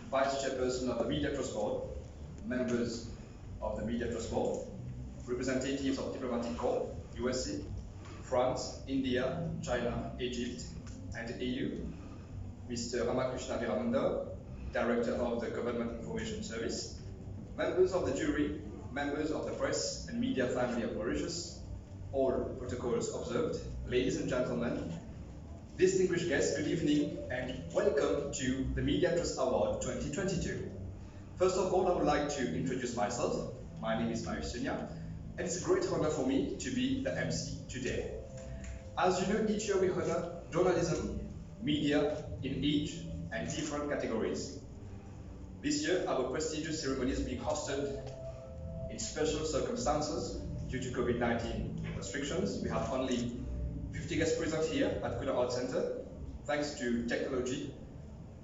Vice Chairperson of the Media Trust Board, members of the Media Trust Board, representatives of diplomatic corps, USA, France, India, China, Egypt, and the EU, Mr. Ramakrishna Veeramanda, Director of the Government Information Service, members of the jury, members of the press and media family of Mauritius, all protocols observed, ladies and gentlemen, distinguished guests, good evening and welcome to the Media Trust Award 2022. First of all, I would like to introduce myself. My name is Marius Sunia, and it's a great honor for me to be the MC today. As you know, each year we honor journalism, media in each and different categories. This year, our prestigious ceremony is being hosted in special circumstances due to COVID-19 restrictions. We have only 50 guests present here at Kuna Art Center. Thanks to technology,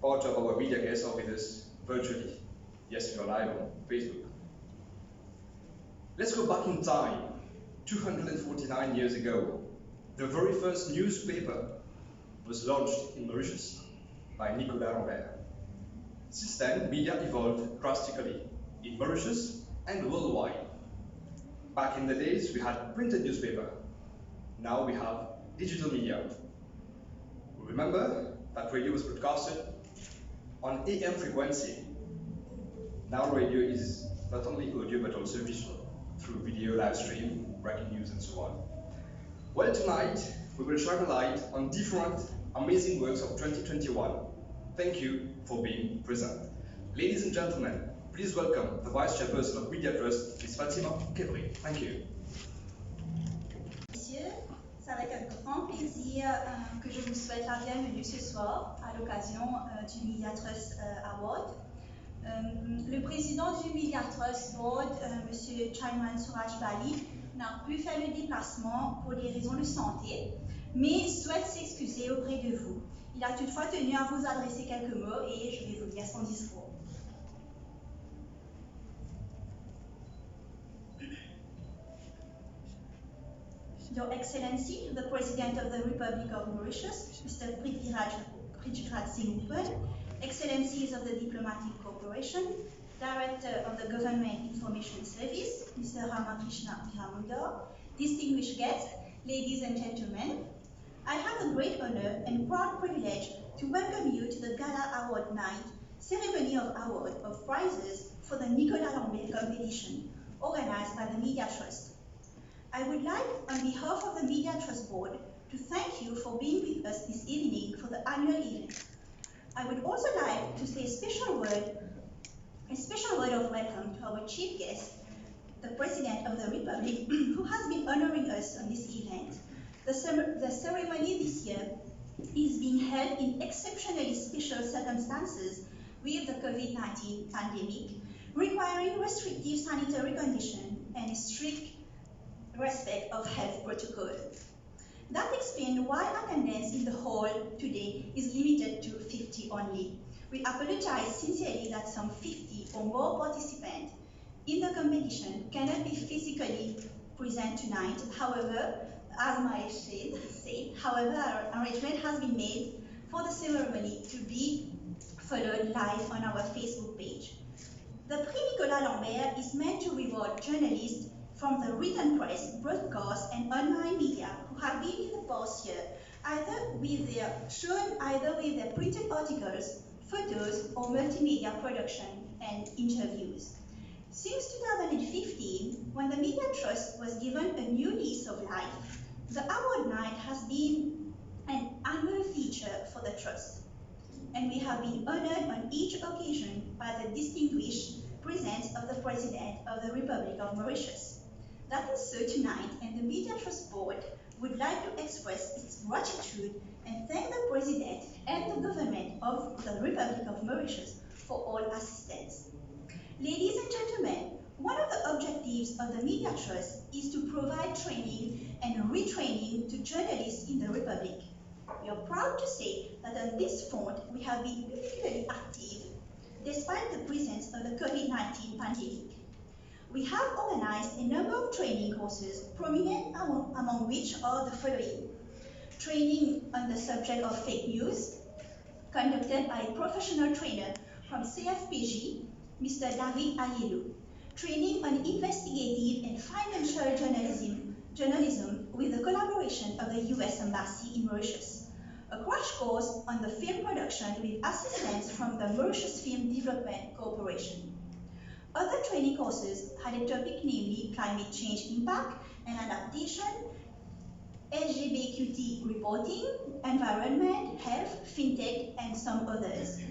part of our media guests are with us virtually. Yes, we are live on Facebook. Let's go back in time, 249 years ago. The very first newspaper was launched in Mauritius by Nicolas Lambert. Since then, media evolved drastically in Mauritius and worldwide. Back in the days, we had printed newspaper. Now we have digital media. Remember that radio was broadcasted on AM frequency. Now radio is not only audio but also visual through video, live stream, breaking news and so on. Well, tonight we will shine a light on different amazing works of 2021. Thank you for being present. Ladies and gentlemen, please welcome the Vice Chairperson of Media Trust, Ms. Fatima Kebri. Thank you. Messieurs, c'est avec un grand plaisir que je vous souhaite la bienvenue ce soir à l'occasion du Media Trust Award. Le président du Media Trust Board, M. Chairman Suraj Bali, n'a pu faire le déplacement pour des raisons de santé, mais souhaite s'excuser auprès de vous. Il a toutefois tenu à vous adresser quelques mots et je vais vous lire son discours. Your Excellency, the President of the Republic of Mauritius, Mr. Prithviraj Singh Moopen, Excellencies of the Diplomatic Corporation, Director of the Government Information Service, Mr. Ramakrishna Veeramanda, distinguished guests, ladies and gentlemen, I have a great honor and proud privilege to welcome you to the Gala Award Night ceremony of award of prizes for the Nicolas Lambert competition organized by the Media Trust. I would like, on behalf of the Media Trust Board, to thank you for being with us this evening for the annual event. I would also like to say a special word of welcome to our chief guest, the President of the Republic, who has been honoring us on this event. The ceremony this year is being held in exceptionally special circumstances with the COVID-19 pandemic, requiring restrictive sanitary conditions and a strict respect of health protocol. That explains why attendance in the hall today is limited to 50 only. We apologize sincerely that some 50 or more participants in the competition cannot be physically present tonight. However, as Maya said, our arrangement has been made for the ceremony to be followed live on our Facebook page. The Prix Nicolas Lambert is meant to reward journalists from the written press, broadcast, and online media who have been in the past year, shown either with their printed articles, photos, or multimedia production and interviews. Since 2015, when the Media Trust was given a new lease of life, the award night has been an annual feature for the Trust, and we have been honored on each occasion by the distinguished presence of the President of the Republic of Mauritius. That is so tonight, and the Media Trust Board would like to express its gratitude and thank the President and the Government of the Republic of Mauritius for all assistance. Ladies and gentlemen, one of the objectives of the Media Trust is to provide training and retraining to journalists in the Republic. We are proud to say that on this front, we have been particularly active despite the presence of the COVID-19 pandemic. We have organized a number of training courses, prominent among which are the following: training on the subject of fake news, conducted by a professional trainer From CFPG, Mr. David Ayello, training on investigative and financial journalism with the collaboration of the US Embassy in Mauritius. A crash course on the film production with assistance from the Mauritius Film Development Corporation. Other training courses had a topic, namely climate change impact and adaptation, LGBTQ reporting, environment, health, fintech, and some others.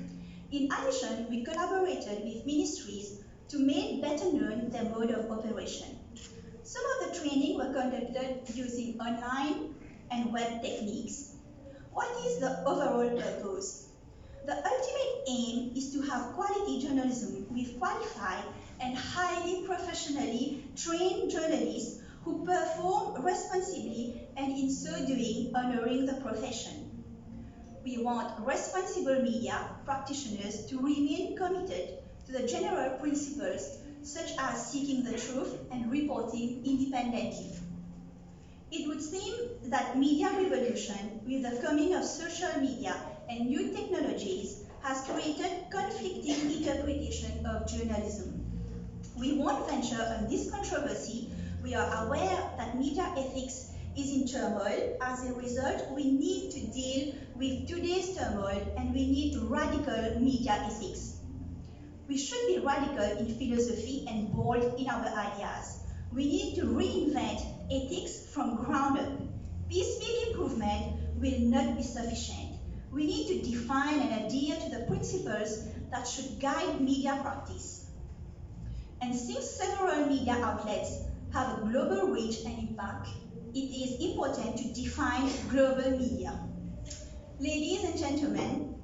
In addition, we collaborated with ministries to make better known their mode of operation. Some of the training were conducted using online and web techniques. What is the overall purpose? The ultimate aim is to have quality journalism with qualified and highly professionally trained journalists who perform responsibly and in so doing honoring the profession. We want responsible media practitioners to remain committed to the general principles such as seeking the truth and reporting independently. It would seem that media revolution with the coming of social media and new technologies has created conflicting interpretation of journalism. We won't venture on this controversy. We are aware that media ethics is in turmoil. As a result, we need to deal with today's turmoil and we need radical media ethics. We should be radical in philosophy and bold in our ideas. We need to reinvent ethics from ground up. Piecemeal improvement will not be sufficient. We need to define and adhere to the principles that should guide media practice. And since several media outlets have a global reach and impact, it is important to define global media. Ladies and gentlemen,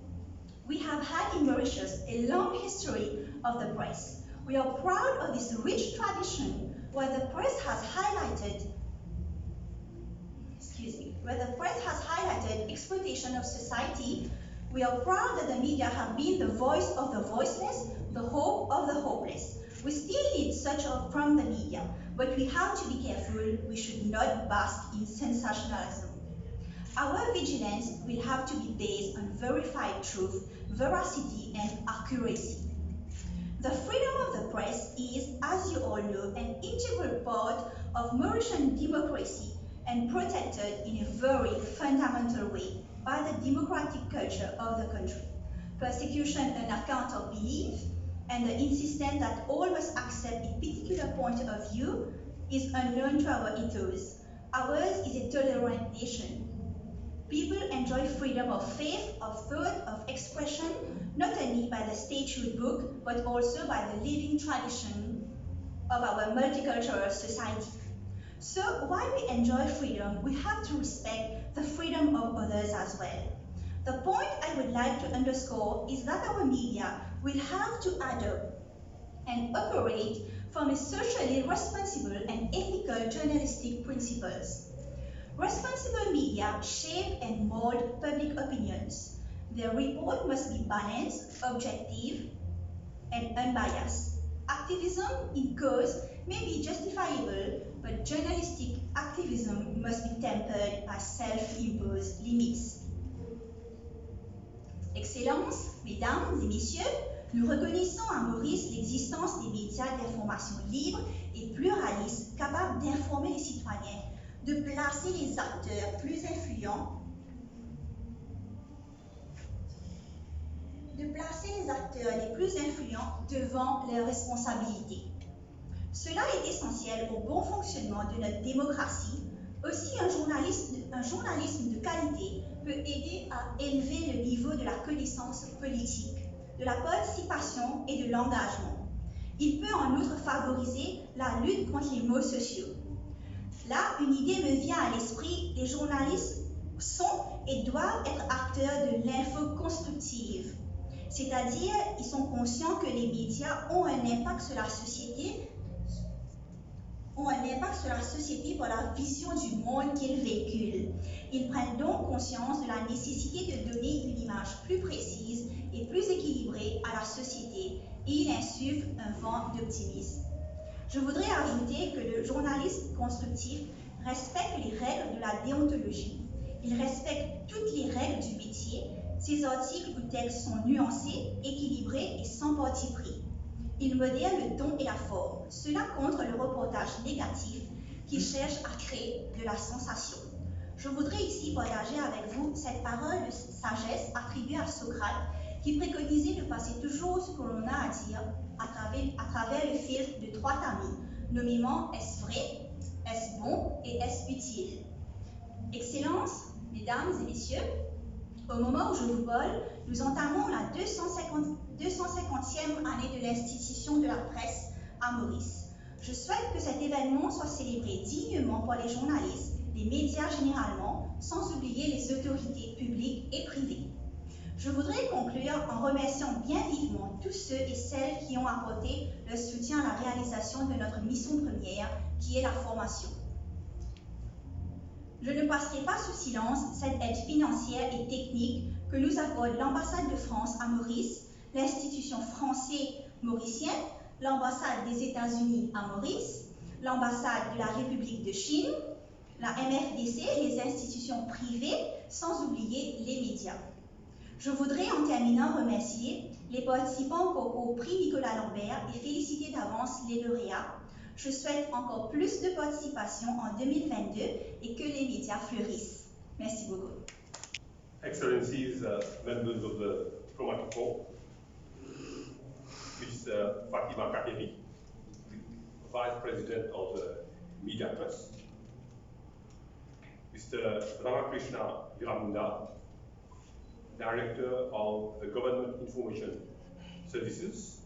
we have had in Mauritius a long history of the press. We are proud of this rich tradition where the press has highlighted exploitation of society. We are proud that the media have been the voice of the voiceless, the hope of the hopeless. We still need such from the media, but we have to be careful. We should not bask in sensationalism. Our vigilance will have to be based on verified truth, veracity, and accuracy. The freedom of the press is, as you all know, an integral part of Mauritian democracy and protected in a very fundamental way by the democratic culture of the country. Persecution on account of belief and the insistence that all must accept a particular point of view is unknown to our ethos. Ours is a tolerant nation. People enjoy freedom of faith, of thought, of expression, not only by the statute book, but also by the living tradition of our multicultural society. So while we enjoy freedom, we have to respect the freedom of others as well. The point I would like to underscore is that our media will have to adopt and operate from a socially responsible and ethical journalistic principles. Responsible media shape and mold public opinions. Their report must be balanced, objective, and unbiased. Activism in cause may be justifiable, but journalistic activism must be tempered by self-imposed limits. Excellences, Mesdames et Messieurs, nous reconnaissons à Maurice l'existence des médias d'information libres et pluralistes capables d'informer les citoyens, de placer les acteurs plus influents devant leurs responsabilités. Cela est essentiel au bon fonctionnement de notre démocratie. Aussi, un journalisme de qualité peut aider à élever le niveau de la connaissance politique, de la participation et de l'engagement. Il peut en outre favoriser la lutte contre les maux sociaux. Là, une idée me vient à l'esprit, les journalistes sont et doivent être acteurs de l'info constructive. C'est-à-dire, ils sont conscients que les médias ont un impact sur la société, par la vision du monde qu'ils véhiculent. Ils prennent donc conscience de la nécessité de donner une image plus précise et plus équilibrée à la société et ils insufflent un vent d'optimisme. Je voudrais ajouter que le journaliste constructif respecte les règles de la déontologie. Il respecte toutes les règles du métier Ces articles ou textes sont nuancés, équilibrés et sans parti pris. Ils modèrent le ton et la forme, cela contre le reportage négatif qui cherche à créer de la sensation. Je voudrais ici partager avec vous cette parole de sagesse attribuée à Socrate qui préconisait de passer toujours ce que l'on a à dire à travers le filtre de trois tamis, nommément est-ce vrai, est-ce bon et est-ce utile. Excellences, mesdames et messieurs, au moment où je vous parle, nous entamons la 250e année de l'institution de la presse à Maurice. Je souhaite que cet événement soit célébré dignement par les journalistes, les médias généralement, sans oublier les autorités publiques et privées. Je voudrais conclure en remerciant bien vivement tous ceux et celles qui ont apporté leur soutien à la réalisation de notre mission première, qui est la formation. Je ne passerai pas sous silence cette aide financière et technique que nous accorde l'ambassade de France à Maurice, l'institution française-mauricienne, l'ambassade des États-Unis à Maurice, l'ambassade de la République de Chine, la MFDC, les institutions privées, sans oublier les médias. Je voudrais en terminant remercier les participants au prix Nicolas Lambert et féliciter d'avance les lauréats. Je souhaite encore plus de participation en 2022 et que les médias fleurissent. Merci beaucoup. Excellencies, members of the diplomatic corps, Ms. Fatima Kateri, Vice President of the Media Trust, Mr. Ramakrishna Viramunda, Director of the Government Information Services,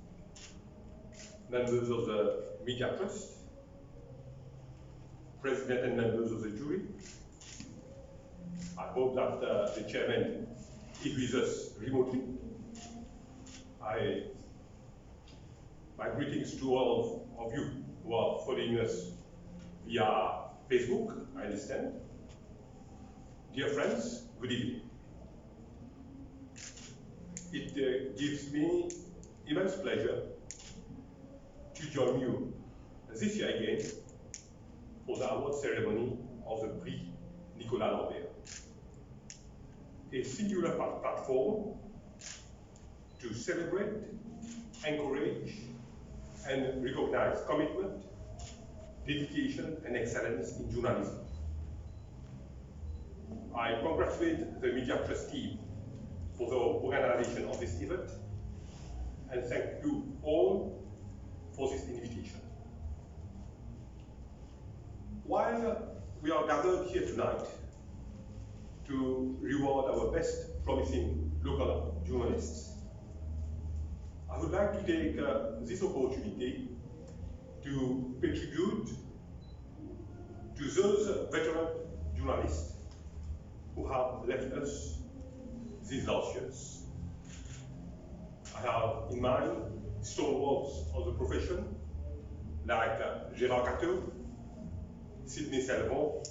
members of the Media Trust, President and members of the jury. I hope that the chairman is with us remotely. My greetings to all of you who are following us via Facebook, I understand. Dear friends, good evening. It gives me immense pleasure to join you this year again for the award ceremony of the Prix Nicolas Lambert. A singular platform to celebrate, encourage, and recognize commitment, dedication, and excellence in journalism. I congratulate the Media Trust team for the organization of this event, and thank you all for this invitation. While we are gathered here tonight to reward our best promising local journalists, I would like to take this opportunity to pay tribute to those veteran journalists who have left us these last years. I have in mind stalwarts of the profession like Gérard Cateau, Sidney Selvon,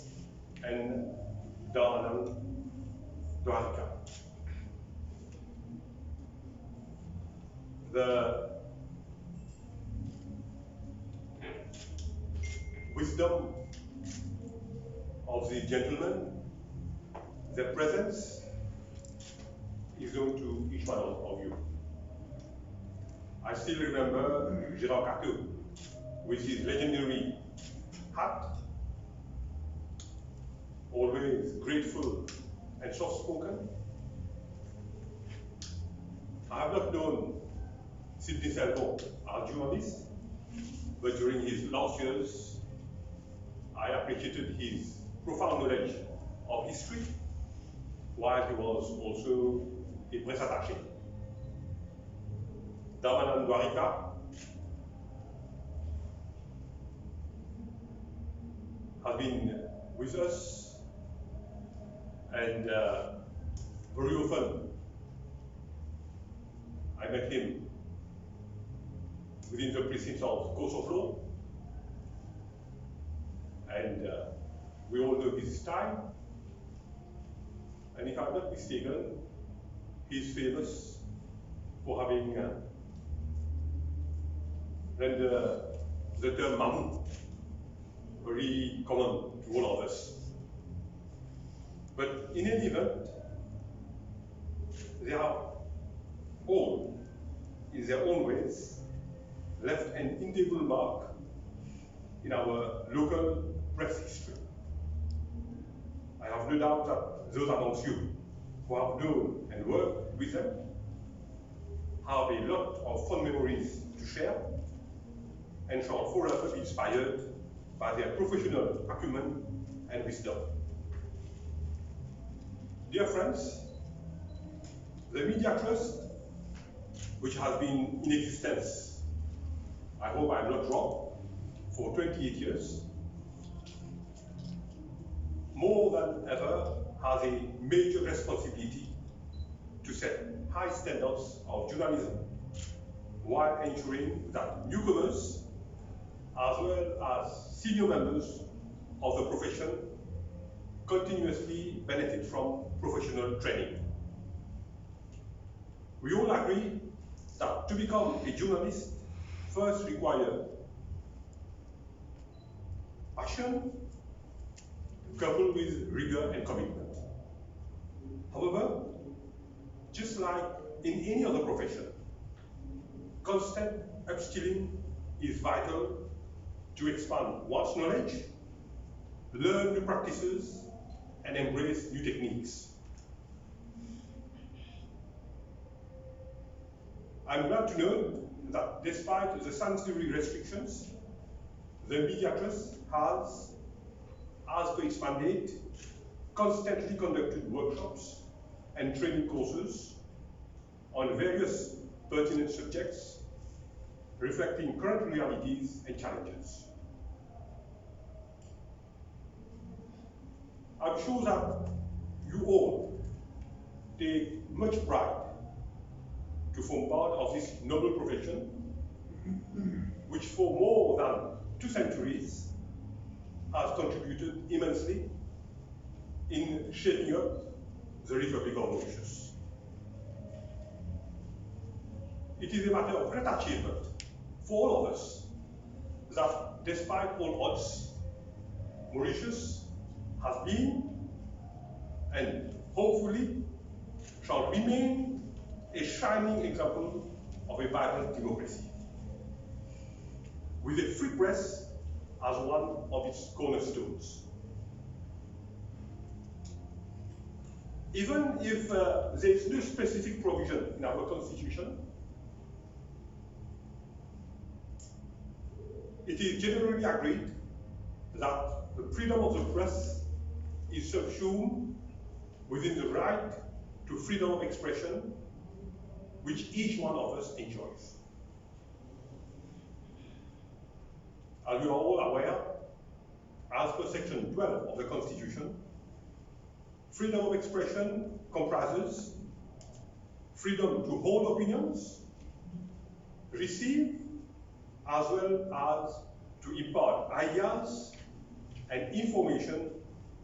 and Damanan Dwarika. The wisdom of the gentlemen, their presence is known to each one of you. I still remember Gérard Cateau with his legendary hat, always grateful and soft-spoken. I have not known Sidney Selvon, our journalist, but during his last years, I appreciated his profound knowledge of history, while he was also a press attaché. Damanan Dwarika has been with us, and very often I met him within the precincts of Courts of Law, and we all know his style. And if I'm not mistaken, he's famous for having rendered the term mammon very common to all of us. But in any event, they have all, in their own ways, left an indelible mark in our local press history. I have no doubt that those amongst you who have known and worked with them have a lot of fond memories to share and shall forever be inspired by their professional acumen and wisdom. Dear friends, the Media Trust, which has been in existence, I hope I'm not wrong, for 28 years, more than ever has a major responsibility to set high standards of journalism while ensuring that newcomers, as well as senior members of the profession, continuously benefit from professional training. We all agree that to become a journalist first requires passion coupled with rigor and commitment. However, just like in any other profession, constant upskilling is vital to expand one's knowledge, learn new practices, and embrace new techniques. I'm glad to know that despite the sanitary restrictions, the Media Trust has, as per its mandate, constantly conducted workshops and training courses on various pertinent subjects, reflecting current realities and challenges. I'm sure that you all take much pride to form part of this noble profession, which for more than 2 centuries has contributed immensely in shaping up the Republic of Mauritius. It is a matter of great achievement for all of us that despite all odds, Mauritius has been and hopefully shall remain a shining example of a vibrant democracy, with a free press as one of its cornerstones. Even if there is no specific provision in our constitution, it is generally agreed that the freedom of the press is subsumed within the right to freedom of expression, which each one of us enjoys. As you are all aware, as per section 12 of the Constitution, freedom of expression comprises freedom to hold opinions, receive, as well as to impart ideas and information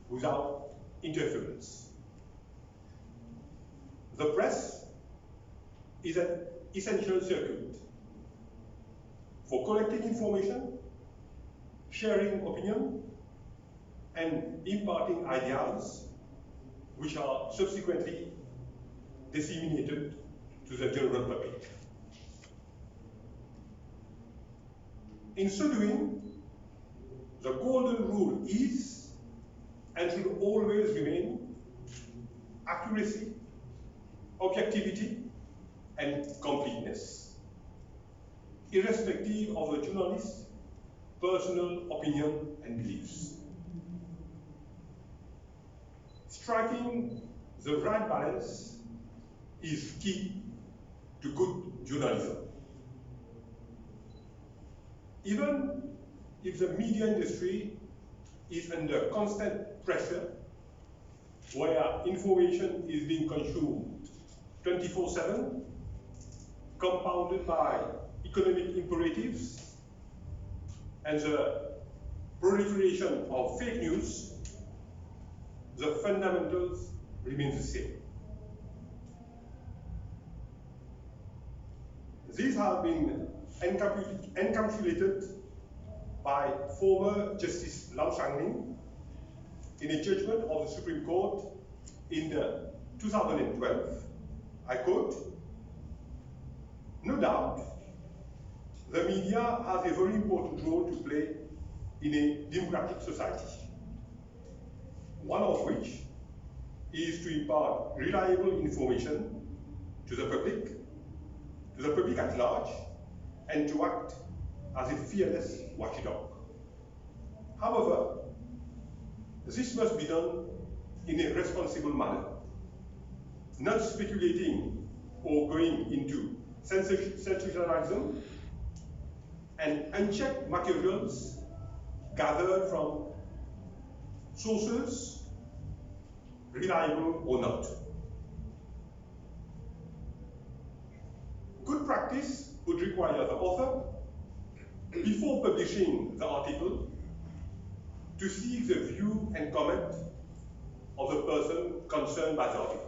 without interference. The press is an essential circuit for collecting information, sharing opinion, and imparting ideas which are subsequently disseminated to the general public. In so doing, the golden rule is and should always remain accuracy, objectivity, and completeness, irrespective of the journalist's personal opinion and beliefs. Striking the right balance is key to good journalism. Even if the media industry is under constant pressure, where information is being consumed 24/7, compounded by economic imperatives and the proliferation of fake news, the fundamentals remain the same. These have been encapsulated by former Justice Lam Shangling in a judgment of the Supreme Court in 2012 I quote, "No doubt, the media has a very important role to play in a democratic society, one of which is to impart reliable information to the public at large, and to act as a fearless watchdog. However, this must be done in a responsible manner, not speculating or going into sensationalism and unchecked materials gathered from sources, reliable or not. Good practice would require the author, before publishing the article, to seek the view and comment of the person concerned by the article.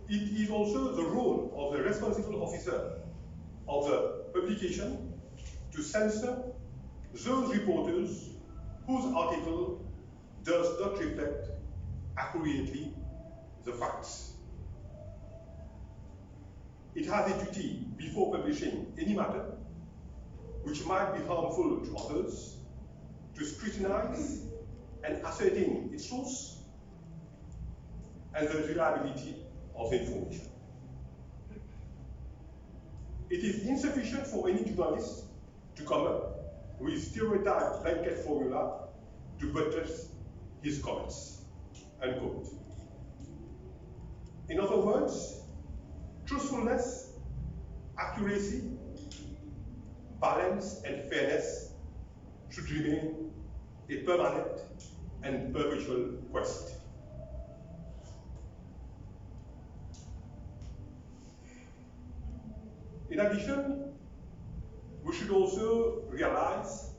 It is also the role of the responsible officer of the publication to censor those reporters whose article does not reflect accurately the facts. It has a duty, before publishing any matter which might be harmful to others, to scrutinize and ascertain its source and the reliability of the information. It is insufficient for any journalist to come up with stereotyped blanket formula to buttress his comments, unquote. In other words, truthfulness, accuracy, balance, and fairness should remain a permanent and perpetual quest. In addition, we should also realize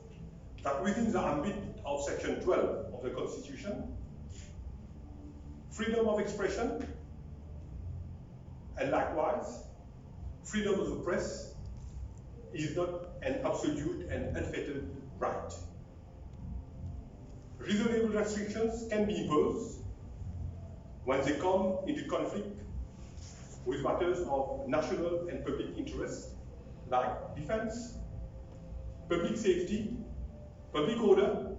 that within the ambit of Section 12 of the Constitution, freedom of expression and likewise freedom of the press is not an absolute and unfettered right. Reasonable restrictions can be imposed when they come into conflict with matters of national and public interest, like defense, public safety, public order,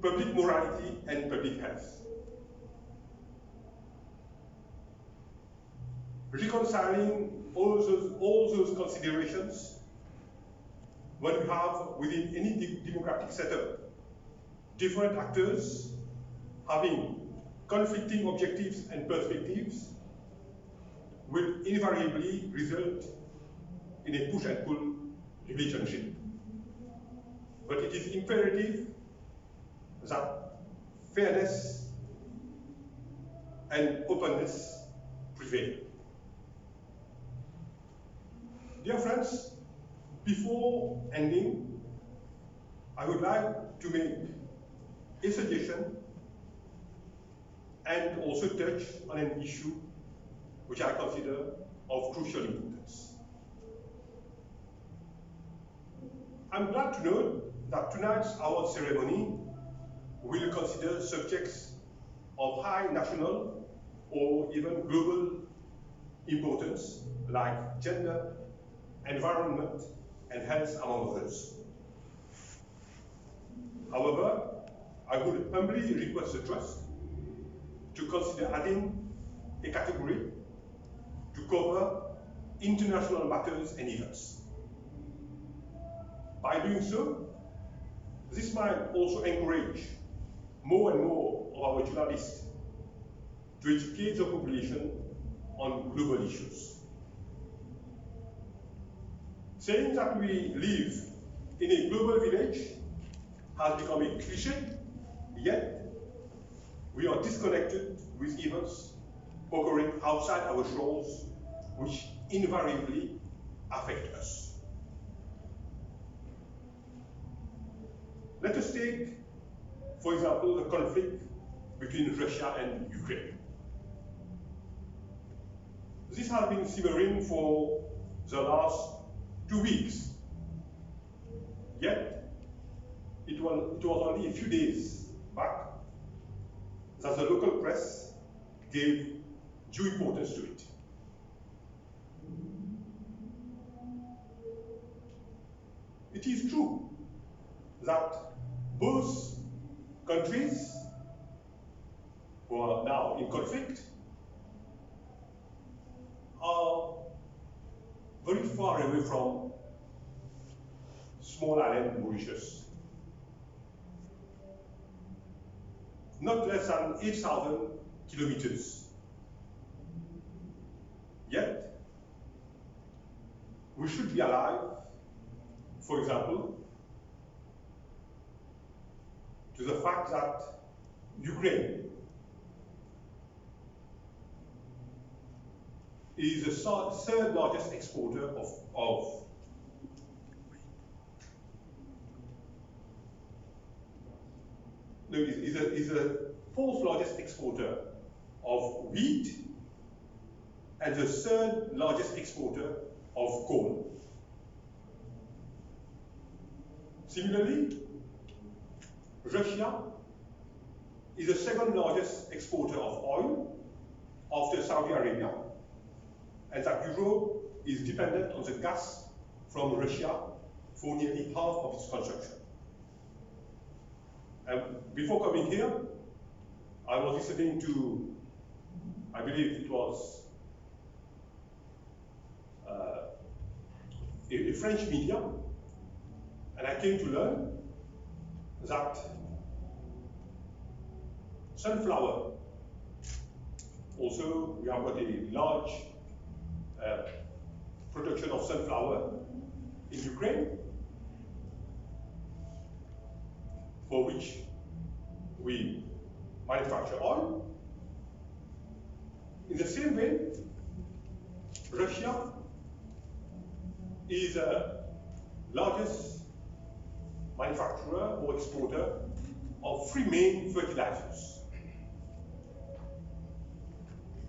public morality, and public health. Reconciling all those considerations, when we have within any democratic setup different actors having conflicting objectives and perspectives, will invariably result in a push and pull relationship. But it is imperative that fairness and openness prevail. Dear friends, before ending, I would like to make a suggestion and also touch on an issue which I consider of crucial importance. I'm glad to note that tonight's award ceremony will consider subjects of high national or even global importance, like gender, environment, and health, among others. However, I would humbly request the Trust to consider adding a category to cover international matters and events. By doing so, this might also encourage more and more of our journalists to educate the population on global issues. Saying that we live in a global village has become a cliché, yet we are disconnected with events occurring outside our shores, which invariably affect us. Let us take, for example, the conflict between Russia and Ukraine. This has been simmering for the last 2 weeks. Yet, it was only a few days back that the local press gave due importance to it. It is true that both countries who are now in conflict are very far away from small island Mauritius. Not less than 8,000 kilometers. Yet, we should be alive, for example, to the fact that Ukraine is the third largest exporter is the fourth largest exporter of wheat and the third largest exporter of corn. Similarly, Russia is the second largest exporter of oil after Saudi Arabia, and that Europe is dependent on the gas from Russia for nearly half of its consumption. And before coming here, I was listening to, I believe it was a French media, and I came to learn that sunflower, also we have got a large production of sunflower in Ukraine, for which we manufacture oil. In the same way, Russia is the largest manufacturer or exporter of three main fertilizers.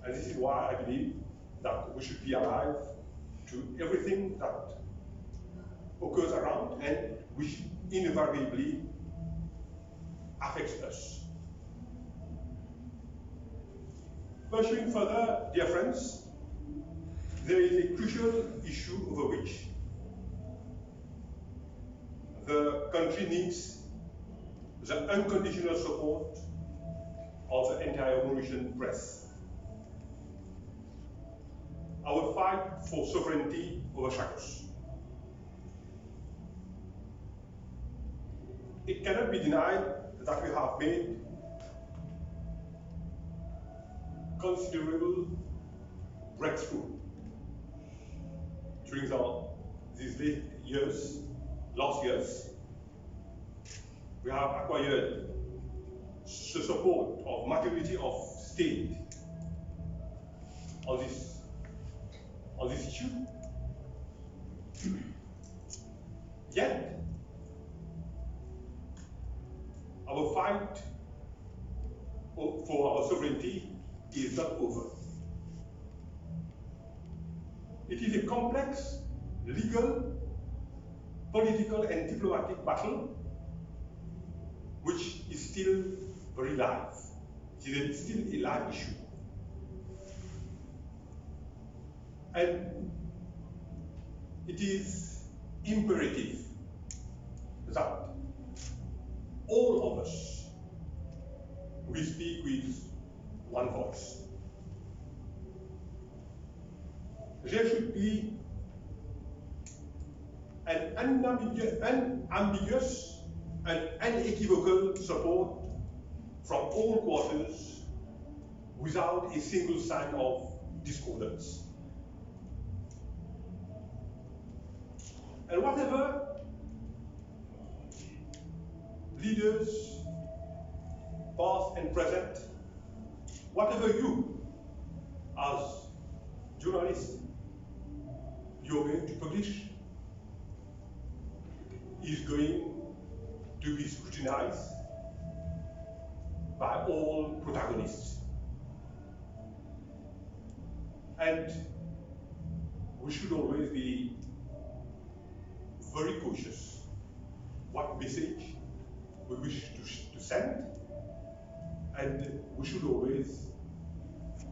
And this is why I believe that we should be alive to everything that occurs around and which invariably affects us. Pursuing further, dear friends, there is a crucial issue over which the country needs the unconditional support of the entire Mauritian press. Our fight for sovereignty over Chagos. It cannot be denied that we have made considerable breakthrough during these last years. We have acquired the support of majority of state on this issue. Yet, our fight for our sovereignty is not over. It is a complex legal, political, and diplomatic battle which is still very live. It is still a live issue. And it is imperative that all of us, we speak with one voice. There should be an unambiguous and unequivocal support from all quarters without a single sign of discordance. And whatever leaders, past and present, whatever you, as journalists, you're going to publish, is going to be scrutinized by all protagonists. And we should always be very cautious what message we wish to send, and we should always,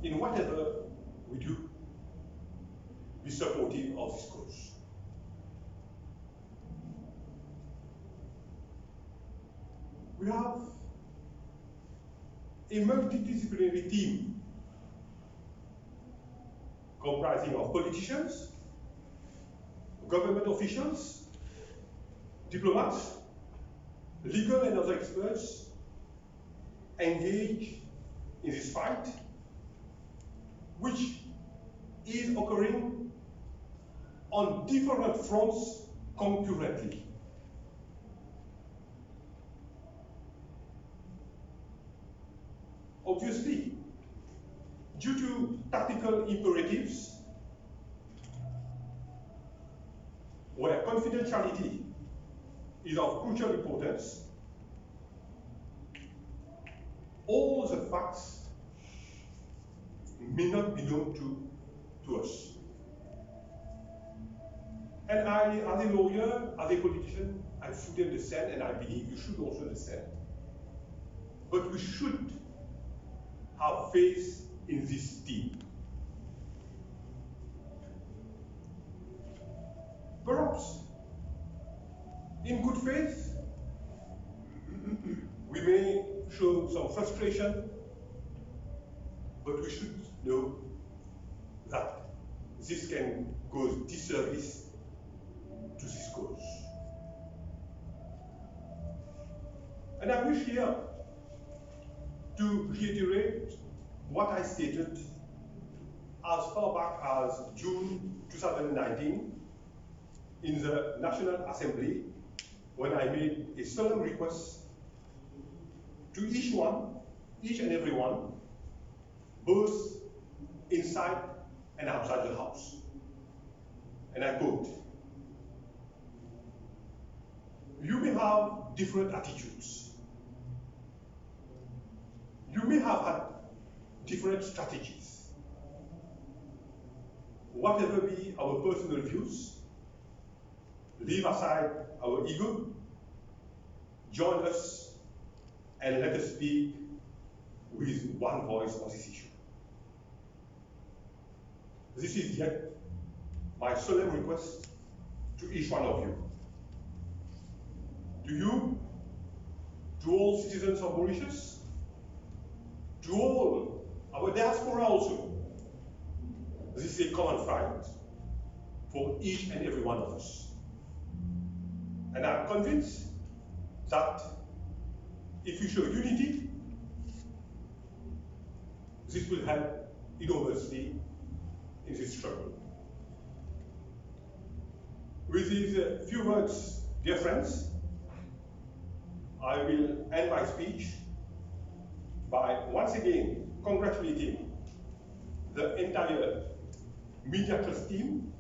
in whatever we do, be supportive of this cause. We have a multidisciplinary team comprising of politicians, government officials, diplomats, legal and other experts engaged in this fight, which is occurring on different fronts concurrently. Obviously, due to tactical imperatives, where confidentiality is of crucial importance, all the facts may not be known to us. And I, as a lawyer, as a politician, I fully understand, and I believe you should also understand. But we should have faith in this team. Perhaps, in good faith, we may show some frustration, but we should know that this can cause disservice to this cause. And I wish here to reiterate what I stated as far back as June 2019 in the National Assembly, when I made a solemn request to each and every one, both inside and outside the House. And I quote, "You may have different attitudes. You may have had different strategies. Whatever be our personal views, leave aside our ego, join us, and let us speak with one voice on this issue." This is yet my solemn request to each one of you. To you, to all citizens of Mauritius, to all our diaspora also, this is a common fight for each and every one of us. And I'm convinced that if we show unity, this will help enormously in this struggle. With these few words, dear friends, I will end my speech by once again congratulating the entire Media Trust team,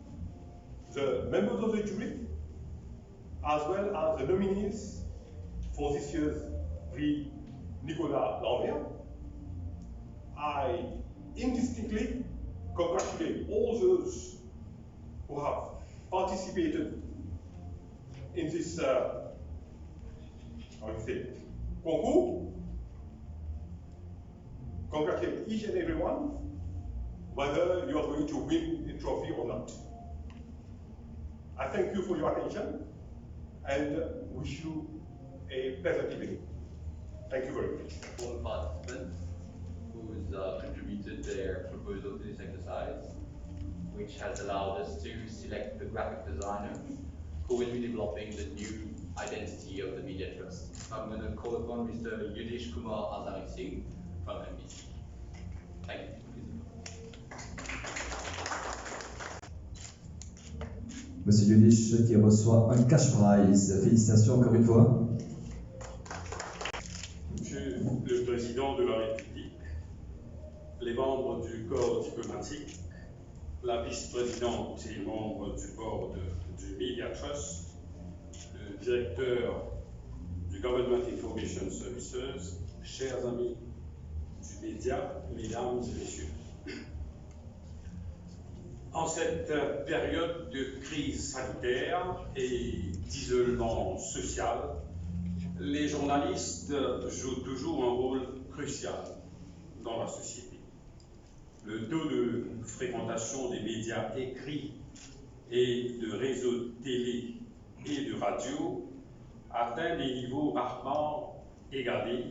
the members of the jury, as well as the nominees for this year's Prix Nicolas Lambert. I indistinctly congratulate all those who have participated in this concours. Congratulate each and every one, whether you are going to win a trophy or not. I thank you for your attention and wish you a pleasant evening. Thank you very much. All participants who's contributed their proposal to this exercise, which has allowed us to select the graphic designer who will be developing the new identity of the Media Trust. I'm going to call upon Mr. Yudish Kumar Azari Singh from MBC. Thank you. Monsieur Yudish qui reçoit un cash prize. Félicitations encore une fois. Monsieur le Président de la République, les membres du corps diplomatique, la vice-présidente et membres du board du Media Trust, le directeur du Government Information Services, chers amis du média, mesdames et messieurs. En cette période de crise sanitaire et d'isolement social, les journalistes jouent toujours un rôle crucial dans la société. Le taux de fréquentation des médias écrits et de réseaux télé et de radio atteint des niveaux rarement égalés,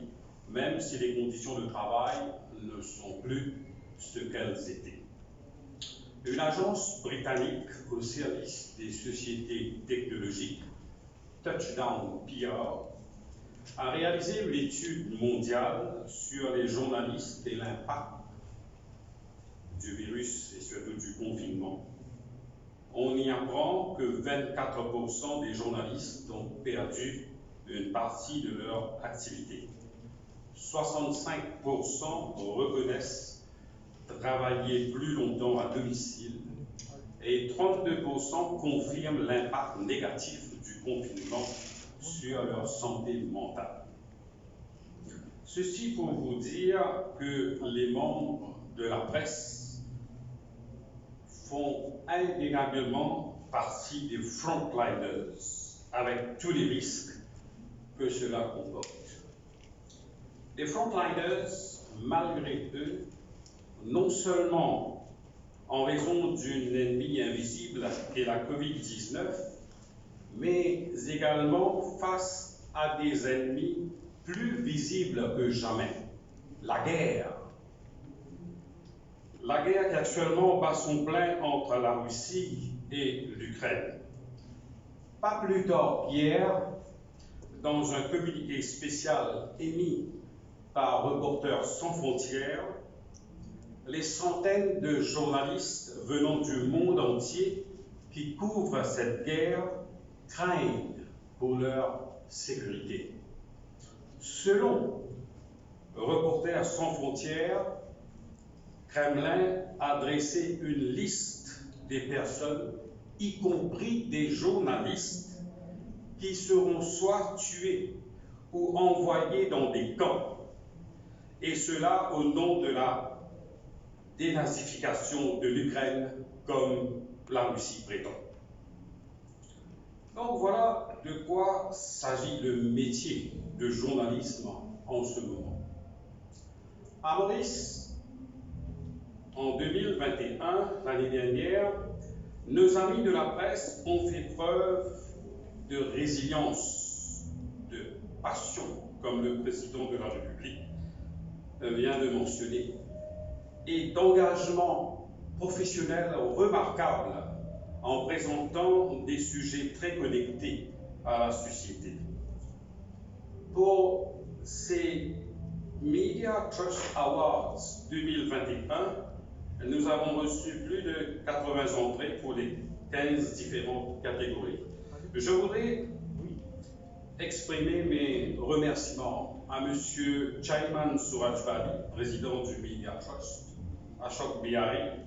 même si les conditions de travail ne sont plus ce qu'elles étaient. Une agence britannique au service des sociétés technologiques, Touchdown PR, a réalisé une étude mondiale sur les journalistes et l'impact du virus et surtout du confinement. On y apprend que 24% des journalistes ont perdu une partie de leur activité. 65% reconnaissent travailler plus longtemps à domicile et 32% confirment l'impact négatif du confinement sur leur santé mentale. Ceci pour vous dire que les membres de la presse font indéniablement partie des frontliners avec tous les risques que cela comporte. Les frontliners, malgré eux, non seulement en raison d'une ennemie invisible qu'est la COVID-19, mais également face à des ennemis plus visibles que jamais, la guerre. La guerre qui actuellement bat son plein entre la Russie et l'Ukraine. Pas plus tard qu'hier, dans un communiqué spécial émis par Reporters sans frontières, les centaines de journalistes venant du monde entier qui couvrent cette guerre craignent pour leur sécurité. Selon Reporters sans frontières, Kremlin a dressé une liste des personnes, y compris des journalistes, qui seront soit tués ou envoyés dans des camps, et cela au nom de la dénazification de l'Ukraine, comme la Russie prétend. Donc voilà de quoi s'agit le métier de journalisme en ce moment. À Maurice, en 2021, l'année dernière, nos amis de la presse ont fait preuve de résilience, de passion, comme le président de la République vient de mentionner, et d'engagement professionnel remarquable en présentant des sujets très connectés à la société. Pour ces Media Trust Awards 2021, nous avons reçu plus de 80 entrées pour les 15 différentes catégories. Je voudrais exprimer mes remerciements à M. Chaiman Surajbali, président du Media Trust, Ashok Bihari,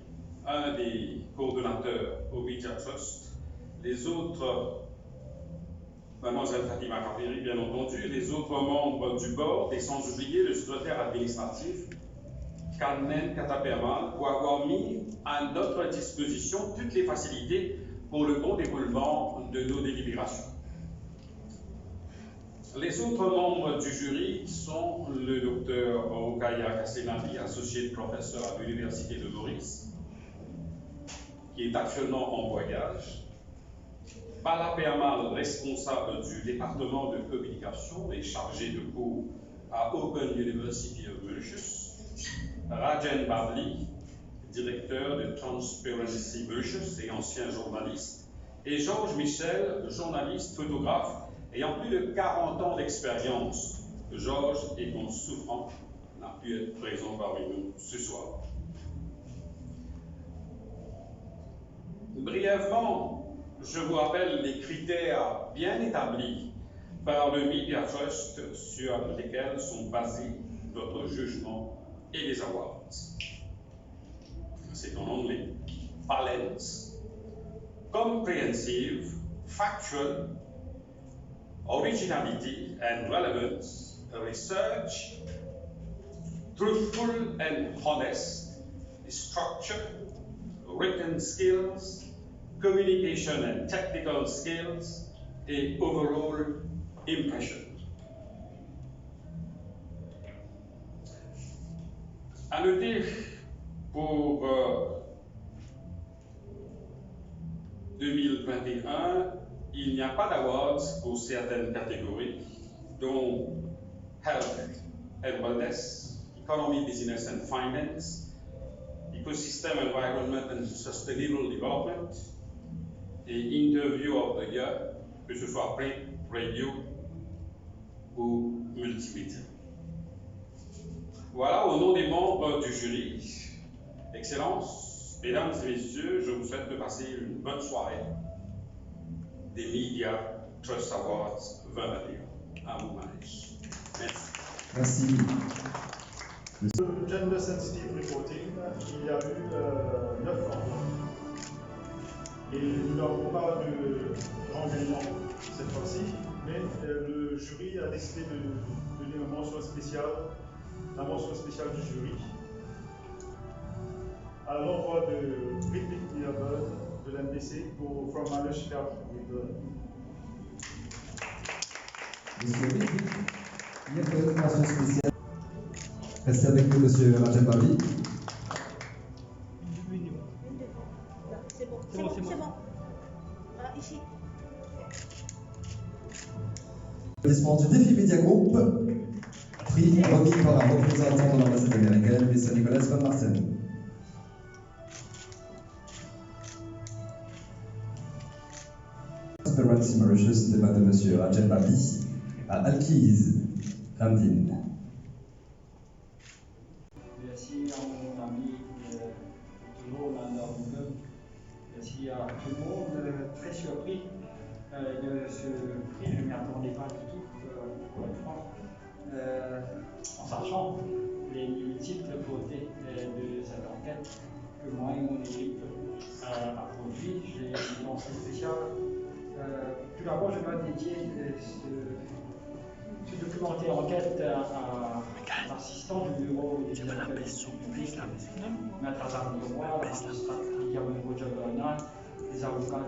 un des coordonnateurs au Media Trust, les autres, Mademoiselle Fatima Kafiri, bien entendu, les autres membres du board, et sans oublier le secrétaire administratif, Kanen Katapermal, pour avoir mis à notre disposition toutes les facilités pour le bon déroulement de nos délibérations. Les autres membres du jury sont le docteur Rukaya Kassenali, associate professor à l'Université de Maurice, qui est actuellement en voyage, Bala Permal, responsable du département de communication et chargé de cours à Open University of Mauritius, Rajan Bavli, directeur de Transparency Mauritius et ancien journaliste, et Georges Michel, journaliste, photographe, ayant plus de 40 ans d'expérience. Georges, étant souffrant, n'a pu être présent parmi nous ce soir. Brièvement, je vous rappelle les critères bien établis par le Media Trust sur lesquels sont basés notre jugement et les awards. C'est en anglais. Balance, comprehensive, factual, originality and relevance, research, truthful and honest, structure, written skills, communication and technical skills, et overall impression. À noter pour 2021, il n'y a pas d'awards pour certaines catégories, dont Health and Wellness, Economy, Business and Finance, Ecosystem, Environment and Sustainable Development, et Interview of the Year, que ce soit print, radio ou multimédia. Voilà, au nom des membres du jury, Excellences, Mesdames et Messieurs, je vous souhaite de passer une bonne soirée des Media Trust Awards 2021. À vous, Marie. Merci. Merci. Gender Sensitive Reporting, il y a eu 9 envois. Et nous n'avons pas de grand gagnant cette fois-ci, mais le jury a décidé de donner une mention spéciale, la mention spéciale du jury, à l'envoi de Britney Bird de l'NDC pour From Manuscript with Monsieur Rick, il y a une mention spéciale. Restez avec nous, Monsieur Rajan Babi. C'est bon. Voilà, ici. Applaudissements du Défi Media Group, prix remis par un représentant de l'ambassade américaine, M. Nicolas Van Marsen. Transparency Mauritius de M. Rajan Babi à Alkiz, Ramdin. Merci à mon ami toujours dans le club. Merci à tout le monde, très surpris de ce prix. Je ne m'y attendais pas du tout, pour être franc. En sachant les multiples côtés de cette enquête que moi et mon équipe a produit, j'ai une mention spéciale. Tout d'abord, je dois dédier ce documentaire enquête à l'assistant du bureau des affaires publiques, Maître Azar Miroir, la magistrate Yamen Rojabana, les avocats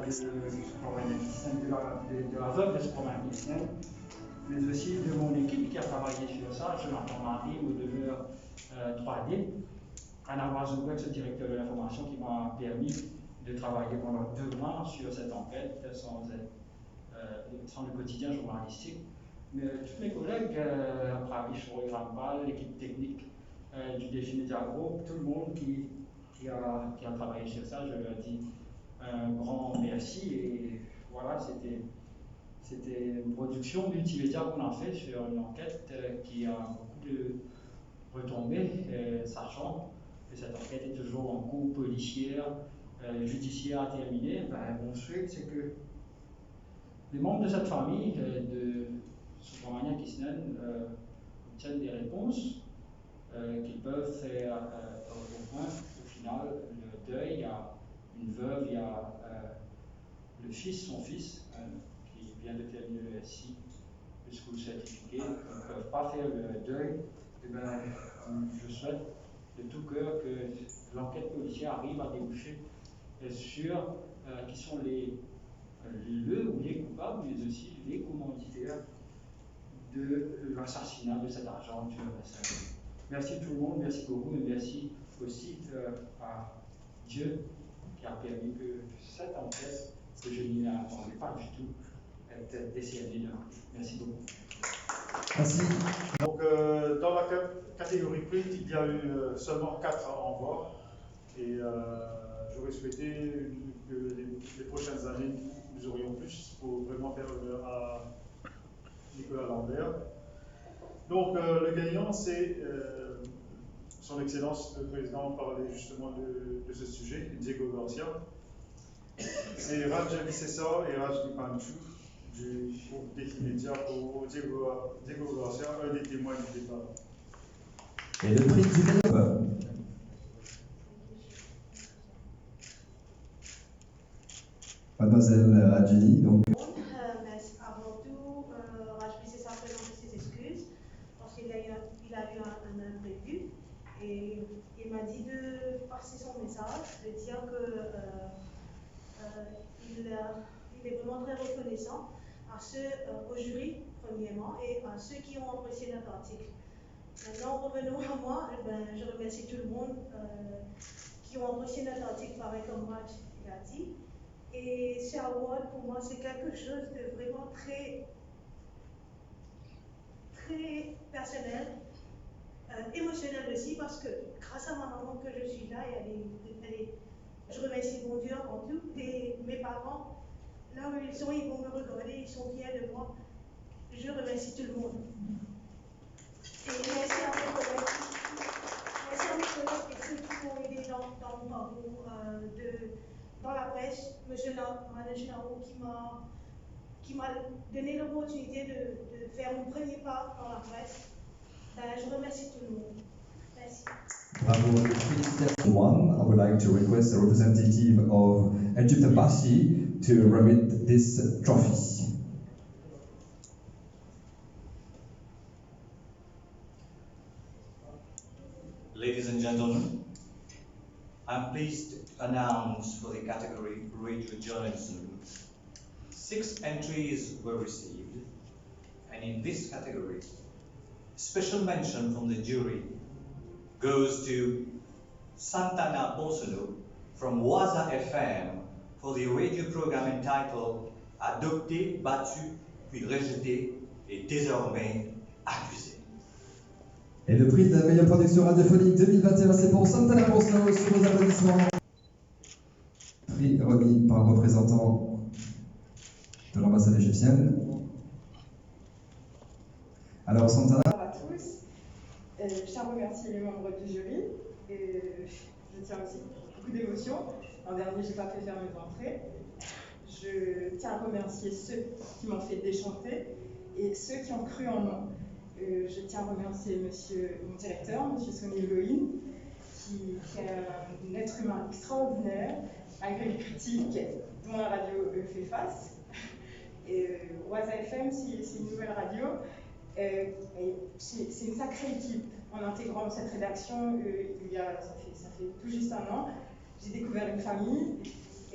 de la veuve de Sproman Disney, mais aussi de mon équipe qui a travaillé sur ça, Jonathan Marie, au demeure 3D, Anna Wazoubek, le directeur de l'information, qui m'a permis de travailler pendant 2 mois sur cette enquête sans le quotidien journalistique. Mais tous mes collègues, Pravish Rampal, l'équipe technique du Défi Media Group, tout le monde qui a travaillé sur ça, je leur dis un grand merci. Et voilà, c'était une production multimédia qu'on a fait sur une enquête qui a beaucoup de retombées, sachant que cette enquête est toujours en cours policière, judiciaire à terminer. Mon souhait, c'est que les membres de cette famille de Subramania Kisnen obtiennent des réponses qu'ils peuvent faire au point. Au final, le deuil, il y a une veuve, il y a le fils, son fils, qui vient de terminer le SI, le school certifié, qui ne peuvent pas faire le deuil. Je souhaite de tout cœur que l'enquête policière arrive à déboucher sur qui sont le ou les coupables, mais aussi les commanditaires de l'assassinat de cet agent du MSN. Merci tout le monde, merci beaucoup, et merci aussi à Dieu qui a permis que cette enquête, que je n'y attendais pas du tout, ait décernée d'un coup. Merci beaucoup. Merci. Donc, dans la catégorie print, il y a eu seulement 4 envois. Et j'aurais souhaité que les prochaines années, nous aurions plus pour vraiment faire honneur à Nicolas Lambert. Donc, le gagnant, c'est Son Excellence le Président parlait justement de ce sujet, Diego Garcia. C'est Raj Vicessa et Raj Dipanchu du groupe Défi Media pour Diego Garcia, un des témoins du départ. Et le prix du meilleur. Mademoiselle Radjini, donc. Avant tout, Raj Vicessa présente ses excuses parce qu'il a eu un imprévu et il m'a dit de passer son message, de dire que il est vraiment très reconnaissant à ceux, au jury premièrement, et à ceux qui ont apprécié notre article. Maintenant, revenons à moi. Je remercie tout le monde qui ont apprécié notre article, pareil comme Raj l'a dit. Et ce award, pour moi, c'est quelque chose de vraiment très personnel, émotionnel aussi, parce que grâce à ma maman que je suis là, je remercie mon Dieu avant tout, et mes parents, là où ils sont, ils vont me regarder, ils sont fiers de moi. Je remercie tout le monde. Et merci à mes collègues. Merci à mes collègues et ceux qui m'ont aidé dans mon parcours dans la presse. Monsieur Management qui m'a donné l'opportunité de faire mon premier pas dans la presse. Je remercie tout le monde. Merci. Bravo, félicitations. One, I would like to request a representative of Egypt Embassy to remit this trophy. Ladies and gentlemen, I'm pleased to announce for the category Radio Journalism, 6 entries were received, and in this category, special mention from the jury goes to Santana Bolsonaro from Waza FM for the radio program entitled Adopté, battu, puis rejeté et désormais accusé. Et le prix de la meilleure production radiophonique 2021, c'est pour Santana Bolsonaro sur vos applaudissements. Prix remis par un représentant de l'ambassade égyptienne. Alors Santana. Bonjour à tous. Je tiens à remercier les membres du jury. Et je tiens aussi beaucoup d'émotions. L'an dernier, je n'ai pas pu faire mes entrées. Je tiens à remercier ceux qui m'ont fait déchanter et ceux qui ont cru en moi. Je tiens à remercier mon directeur, M. Sonny Goïn, qui est un être humain extraordinaire, malgré les critiques dont la radio fait face. Et Waza FM, c'est une nouvelle radio. C'est une sacrée équipe. En intégrant cette rédaction, ça fait tout juste un an, j'ai découvert une famille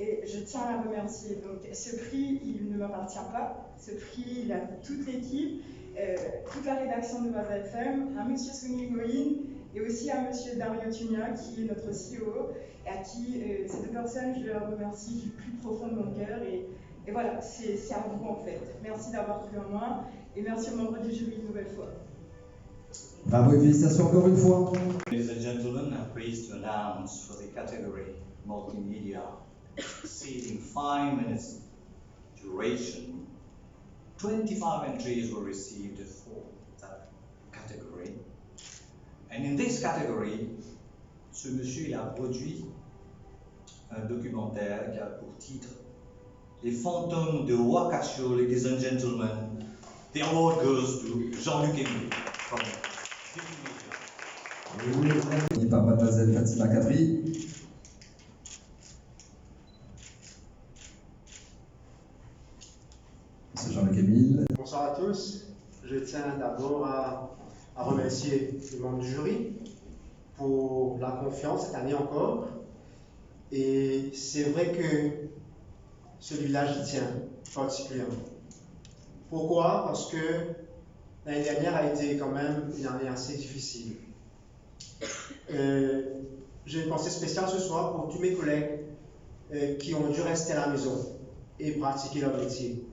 et je tiens à la remercier. Donc, ce prix, il ne m'appartient pas. Ce prix, il a toute l'équipe. Toute la rédaction de Waza FM, à M. Sonny Goïn et aussi à M. Dario Tunia qui est notre CEO et à qui ces deux personnes je les remercie du plus profond de mon cœur et voilà, c'est à vous en fait. Merci d'avoir cru en moi et merci aux membres du jury une nouvelle fois. Bravo et félicitations encore une fois. Ladies and gentlemen, I'm pleased to announce for the category Multimedia exceeding 5 minutes duration, 25 entries were received for that category. And in this category, ce monsieur il a produit un documentaire qui a pour titre Les fantômes de Wakasho, ladies and gentlemen. The award goes to Jean-Luc Emile from Oui, par mademoiselle Fatima Kadri. Monsieur Jean-Luc Emile. Bonsoir à tous. Je tiens d'abord à remercier les membres du jury pour la confiance cette année encore. Et c'est vrai que celui-là, j'y tiens particulièrement. Pourquoi? Parce que l'année dernière a été quand même une année assez difficile. J'ai une pensée spéciale ce soir pour tous mes collègues qui ont dû rester à la maison et pratiquer leur métier.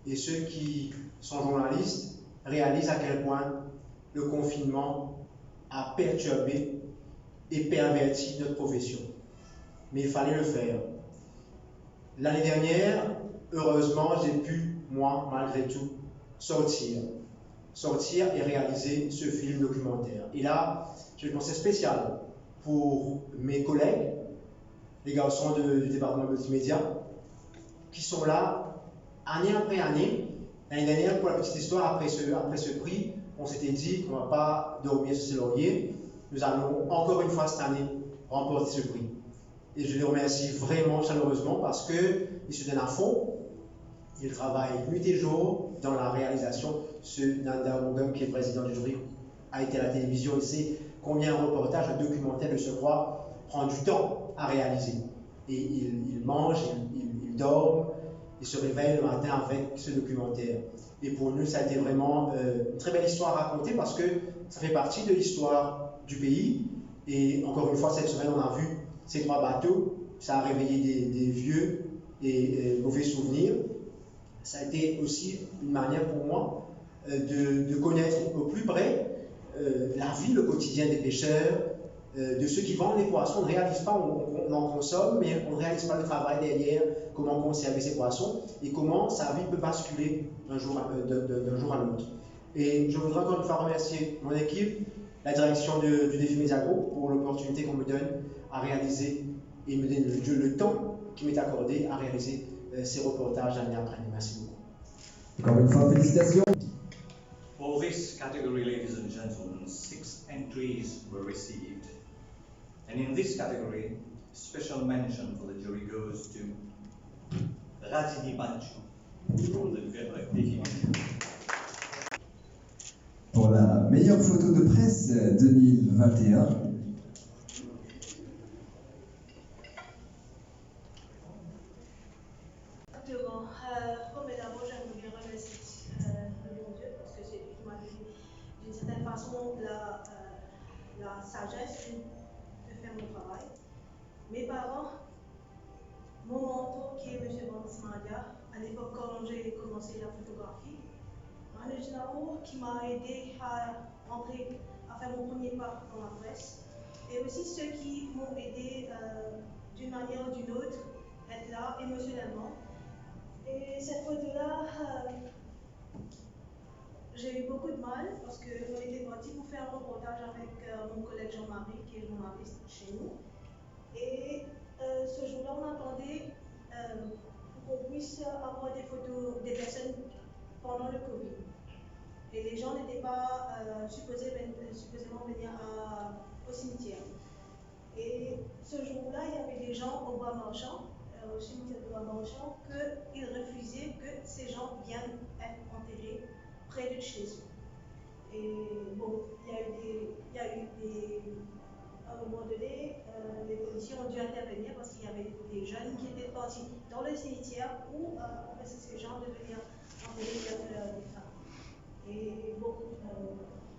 Et ceux qui sont journalistes réalisent à quel point le confinement a perturbé et perverti notre profession. Mais il fallait le faire. L'année dernière, heureusement, j'ai pu, moi, malgré tout, sortir et réaliser ce film documentaire. Et là, j'ai une pensée spéciale pour mes collègues, les garçons du département multimédia, qui sont là année après année. L'année dernière, pour la petite histoire, après ce prix, on s'était dit qu'on ne va pas dormir sur ses lauriers. Nous allons encore une fois cette année remporter ce prix. Et je les remercie vraiment chaleureusement parce qu'ils se donnent à fond. Ils travaillent nuit et jour dans la réalisation. Ce Nanda Mongam, qui est président du jury, a été à la télévision. Il sait combien un reportage, un documentaire de ce roi prend du temps à réaliser. Et ils mangent, ils dorment, ils se réveillent le matin avec ce documentaire. Et pour nous, ça a été vraiment une très belle histoire à raconter parce que ça fait partie de l'histoire du pays. Et encore une fois, cette semaine, on a vu ces 3 bateaux. Ça a réveillé des vieux et mauvais souvenirs. Ça a été aussi une manière pour moi de connaître au plus près la vie, le quotidien des pêcheurs, de ceux qui vendent les poissons. On ne réalise pas, on en consomme, mais on ne réalise pas le travail derrière, comment conserver ces poissons et comment sa vie peut basculer d'un jour à l'autre. Et je voudrais encore une fois remercier mon équipe, la direction du Défi Média Group pour l'opportunité qu'on me donne à réaliser et me donne le temps qui m'est accordé à réaliser ces reportages année après année. Merci beaucoup. Encore une fois, félicitations. For this category, ladies and gentlemen, 6 entries were received. And in this category, special mention for the jury goes to Radini Pancho from the Défi Média. Pour la meilleure photo de presse 2021. Exactement. Mais d'abord, j'aimerais bien remercier le bon Dieu parce que c'est lui qui m'a donné d'une certaine façon la sagesse de faire mon travail. Mes parents, mon mentor qui est M. Mancia, à l'époque quand j'ai commencé la photographie, Manu Genaro qui m'a aidé à entrer, à faire mon premier pas dans la presse, et aussi ceux qui m'ont aidé d'une manière ou d'une autre, être là émotionnellement. Et cette photo-là, j'ai eu beaucoup de mal parce qu'on était parti pour faire un reportage avec mon collègue Jean-Marie, qui est journaliste chez nous. Et ce jour-là, on attendait pour qu'on puisse avoir des photos des personnes pendant le Covid. Et les gens n'étaient pas supposément venir au cimetière. Et ce jour-là, il y avait des gens au bois marchand, au cimetière de bois marchand, qu'ils refusaient que ces gens viennent être enterrés près de chez eux. Et bon, il y a eu à un moment donné, les policiers ont dû intervenir parce qu'il y avait des jeunes qui étaient partis dans le cimetière où ces gens de venir enterrer des femmes. Et bon,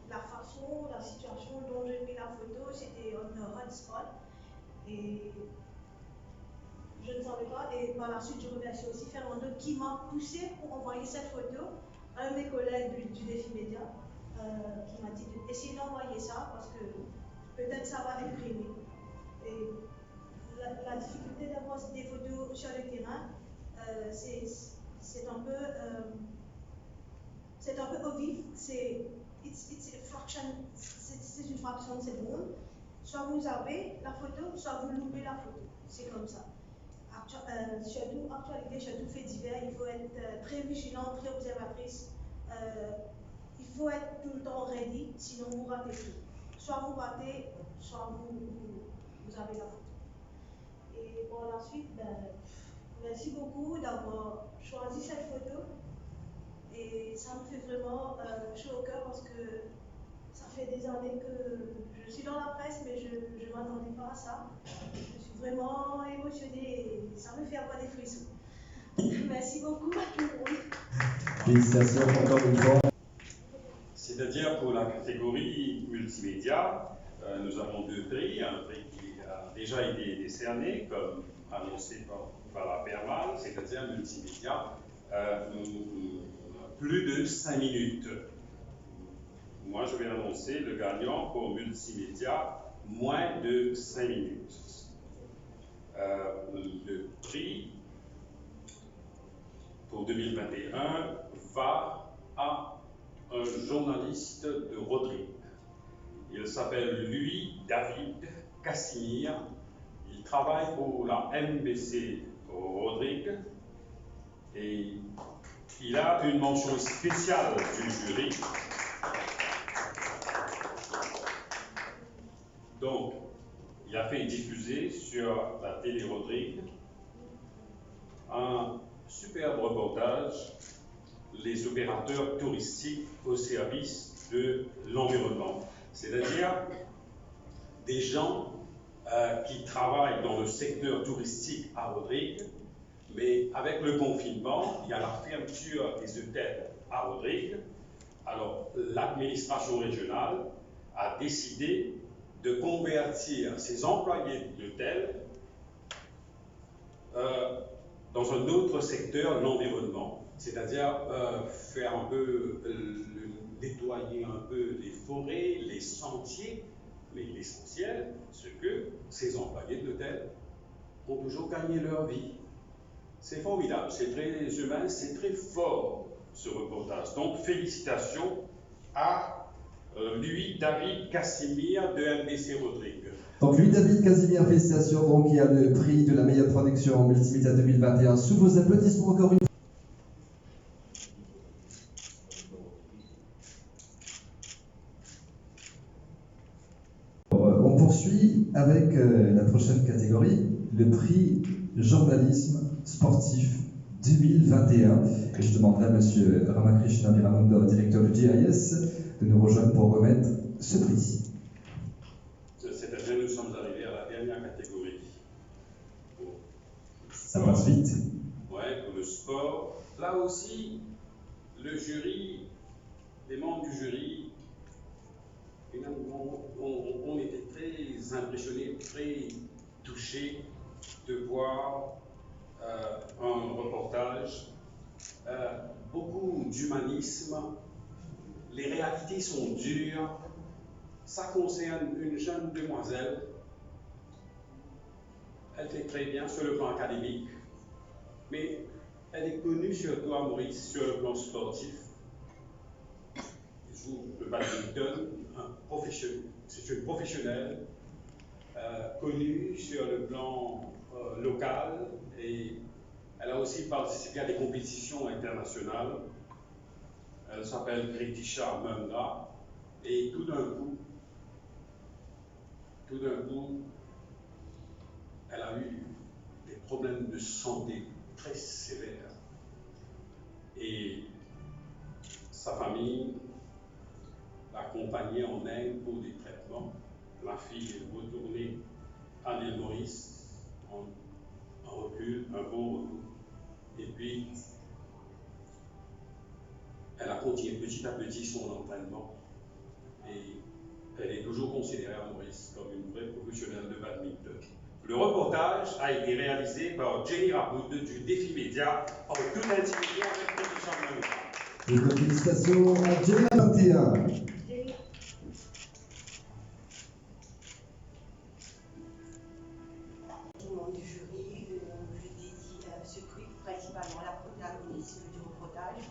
la façon, la situation dont j'ai pris la photo, c'était un hotspot. Et je ne savais pas. Et par la suite, je remercie aussi Fernando qui m'a poussé pour envoyer cette photo. Un de mes collègues du Défi Média qui m'a dit d'essayer d'envoyer ça parce que peut-être ça va imprimer. Et la difficulté d'avoir des photos sur le terrain, c'est un peu. C'est un peu au vif, c'est une fraction de seconde. Soit vous avez la photo, soit vous loupez la photo. C'est comme ça. Surtout actualité, surtout fait divers, il faut être très vigilant, très observatrice. Il faut être tout le temps ready, sinon vous ratez tout. Soit vous ratez, soit vous avez la photo. Et pour la suite, merci beaucoup d'avoir choisi cette photo. Et ça me fait vraiment chaud au cœur parce que ça fait des années que je suis dans la presse, mais je ne m'attendais pas à ça. Je suis vraiment émotionnée et ça me fait avoir des frissons. Merci beaucoup à tout le monde. Félicitations encore une fois. C'est-à-dire pour la catégorie multimédia, nous avons 2 prix. Un prix qui a déjà été décerné, comme annoncé par la PERMAL, c'est-à-dire multimédia. Plus de 5 minutes. Moi, je vais annoncer le gagnant pour multimédia, moins de 5 minutes. Le prix pour 2021 va à un journaliste de Rodrigue. Il s'appelle Louis-David Cassimir. Il travaille pour la MBC Rodrigue et il a une mention spéciale du jury. Donc, il a fait diffuser sur la télé Rodrigue un superbe reportage, les opérateurs touristiques au service de l'environnement. C'est-à-dire des gens qui travaillent dans le secteur touristique à Rodrigue, Mais avec le confinement, il y a la fermeture des hôtels à Rodrigue. Alors, l'administration régionale a décidé de convertir ses employés d'hôtel dans un autre secteur, l'environnement, c'est-à-dire faire un peu, nettoyer un peu les forêts, les sentiers, mais l'essentiel, c'est que ces employés de l'hôtel ont toujours gagné leur vie. C'est formidable, c'est très humain, c'est très fort ce reportage. Donc félicitations à lui, David Casimir de MBC Rodrigue. Donc lui, David Casimir, félicitations. Donc il y a le prix de la meilleure production en multimédia 2021. Sous vos applaudissements encore une fois. On poursuit avec la prochaine catégorie, le prix journalisme sportif 2021. Et je demanderai à M. Ramakrishna Viramundo, directeur du GIS, de nous rejoindre pour remettre ce prix. Cette année, nous sommes arrivés à la dernière catégorie. Ça passe vite. Ouais, pour le sport. Là aussi, le jury, les membres du jury, on était très impressionnés, très touchés de voir un reportage, beaucoup d'humanisme, les réalités sont dures. Ça concerne une jeune demoiselle, elle fait très bien sur le plan académique, mais elle est connue surtout à Maurice sur le plan sportif. Elle joue le badminton, c'est une professionnelle connue sur le plan local, et elle a aussi participé à des compétitions internationales. Elle s'appelle Kritisha Munda, et tout d'un coup, elle a eu des problèmes de santé très sévères. Et sa famille l'accompagnait en Inde pour des traitements. La fille est retournée à l'île Maurice en recul, un bon retour. Et puis, elle a continué petit à petit son entraînement. Et elle est toujours considérée à Maurice comme une vraie professionnelle de badminton. Le reportage a été réalisé par Jenny Rapoud du Défi Média en toute intimité avec Kritisha Munda. Félicitations à Jenny 21. Du jury, je dédie ce prix principalement à la protagoniste du reportage,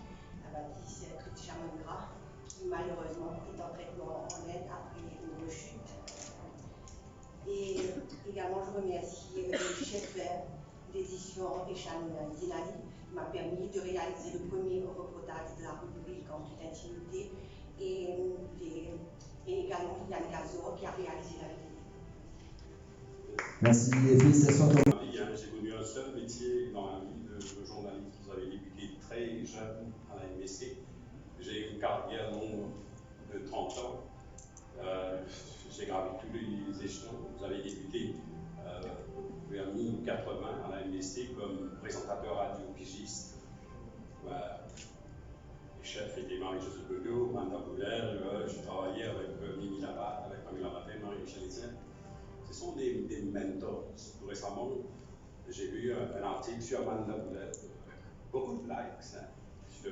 la bâtisse Kritisha Munda, qui malheureusement est en traitement en aide après une rechute. Et également, je remercie le chef d'édition Echan Dinali, qui m'a permis de réaliser le premier reportage de la rubrique en toute intimité, et également Yann Gazor, qui a réalisé la vidéo. Merci et félicitations. J'ai connu un seul métier dans la vie de journaliste. Vous avez débuté très jeune à la MBC. J'ai eu une carrière longue de 30 ans. J'ai gravi tous les échelons. Vous avez débuté vers 1980 à la MBC comme présentateur radio-pigiste. Les chefs étaient Marie-Josée Bedeau, Manda Bouler. J'ai travaillé avec Mimi Labat, avec Pamela Matin, Marie-Michel Etienne. Ce sont des mentors. Tout récemment, j'ai lu un article sur Amanda Boulet, beaucoup de likes sur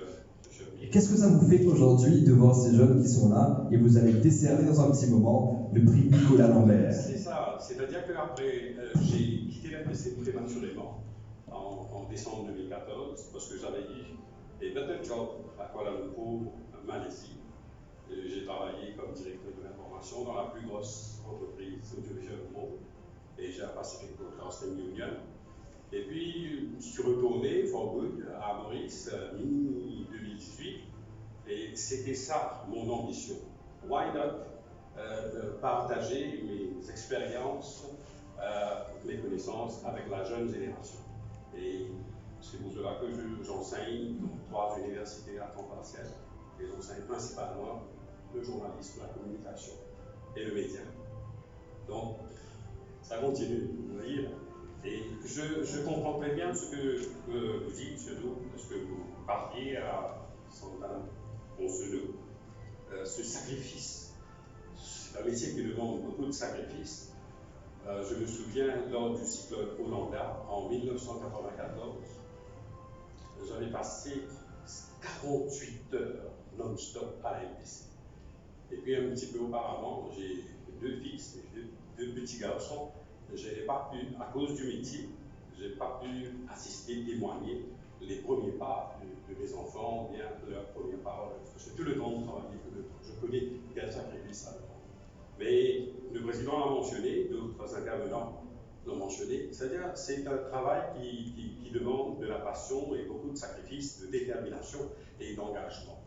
Et qu'est-ce que ça vous fait aujourd'hui de voir ces jeunes qui sont là et vous allez décerner dans un petit moment le prix Nicolas Lambert? C'est ça, c'est-à-dire qu'après, j'ai quitté la MBC prématurément en décembre 2014 parce que j'avais eu des better jobs à Kuala Lumpur, en Malaisie. J'ai travaillé comme directeur de l'information dans la plus grosse entreprise audiovisuelle au monde, Asia Pacific Broadcasting Union. Et puis, je suis retourné, for good, à Maurice, mi-2018, et c'était ça mon ambition. Why not partager mes expériences, mes connaissances avec la jeune génération. Et c'est pour cela que j'enseigne dans 3 universités à temps partiel, et j'enseigne principalement le journalisme, la communication et le média. Donc, ça continue, vous voyez. Et je comprends très bien ce que vous dites, surtout parce que vous parliez à Santana Poncelot, ce sacrifice. C'est un métier qui demande beaucoup de sacrifices. Je me souviens, lors du cyclone Olinda, en 1994, j'avais passé 48 heures non-stop à la MPC. Et puis un petit peu auparavant, j'ai 2 fils, deux petits garçons. Je n'ai pas pu, à cause du métier, je n'ai pas pu assister, témoigner les premiers pas de mes enfants, ou bien leurs premiers pas. J'ai tout le temps de travailler, je connais quel sacrifice ça demande. Mais le président l'a mentionné, d'autres intervenants l'ont mentionné, c'est-à-dire c'est un travail qui demande de la passion et beaucoup de sacrifices, de détermination et d'engagement.